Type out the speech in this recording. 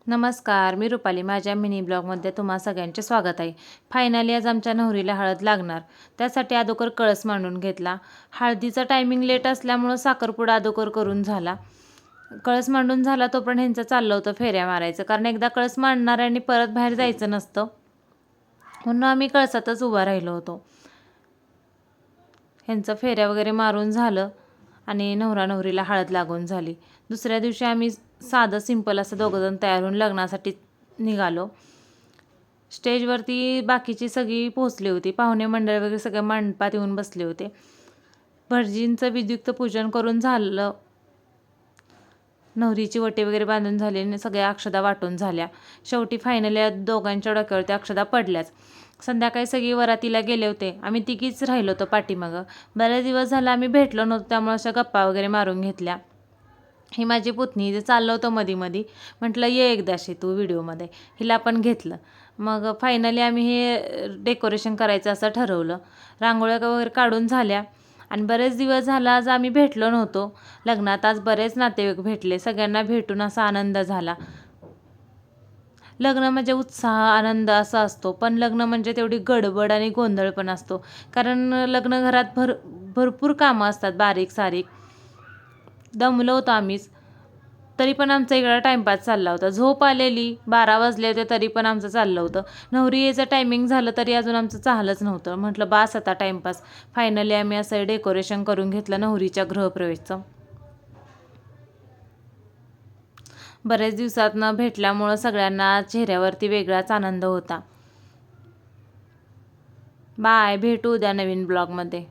नमस्कार, मी रुपाली. माझ्या मिनी ब्लॉगमध्ये तुम्हा सगळ्यांचे स्वागत आहे. फायनली आज आमच्या नवरीला हळद लागणार. त्यासाठी अगोदर कळस मांडून घेतला. हळदीचा टायमिंग लेट असल्यामुळं साखरपुडा अगोदर करून झाला. कळस मांडून झाला तोपर्यंत ह्यांचं चाललं होतं फेऱ्या मारायचं, कारण एकदा कळस मांडणाऱ्यांनी परत बाहेर जायचं नसतं, म्हणून आम्ही कळसातच उभा राहिलो होतो. ह्यांचं फेऱ्या वगैरे मारून झालं आणि नवरा नवरीला हळद लागून झाली. दुसऱ्या दिवशी आम्ही साधं सिंपल असं दोघंजण तयार होऊन लग्नासाठी निघालो. स्टेजवरती बाकीची सगळी पोहोचली होती. पाहुणे मंडळ वगैरे सगळे मंडपात येऊन बसले होते. भटजींचं विद्युक्त पूजन करून झालं. नवरीची वटी वगैरे बांधून झाली आणि सगळ्या अक्षदा वाटून झाल्या. शेवटी फायनली दोघांच्या डोक्यावरती अक्षदा पडल्याच. संध्याकाळी सगळी वरातीला गेले होते. आम्ही तिघीच राहिलो होतो पाठीमागं. बरेच दिवस झाला आम्ही भेटलो नव्हतो, त्यामुळे अशा गप्पा वगैरे मारून घेतल्या. ही माझी पुतणी जे चाललं होतं मधी म्हटलं ये एकदाशी तू व्हिडिओमध्ये. हिला पण घेतलं. मग फायनली आम्ही हे डेकोरेशन करायचं असं ठरवलं. रांगोळ्या वगैरे काढून झाल्या आणि बरेच दिवस झाला आज आम्ही भेटलो नव्हतो लग्नात. आज बरेच नातेवाईक भेटले. सगळ्यांना भेटून असा आनंद झाला. लग्न म्हणजे उत्साह, आनंद असा असतो, पण लग्न म्हणजे तेवढी गडबड आणि गोंधळ पण असतो, कारण लग्न घरात भरपूर कामं असतात बारीक सारीक. दमलो होतो आम्हीच, तरी पण आमचा इकडा टाईमपास चालला होता. झोप आलेली, 12 वाजले होते तरी पण आमचं चाललं होतं. नवरी यायचं टायमिंग झालं तरी अजून आमचं चाललंच नव्हतं. म्हटलं बास आता टाईमपास. फायनली आम्ही असं डेकोरेशन करून घेतलं नवरीच्या गृहप्रवेशचं. बरेच दिवसातनं भेटल्यामुळं सगळ्यांना चेहऱ्यावरती वेगळाच आनंद होता. बाय, भेटू उद्या नवीन ब्लॉगमध्ये.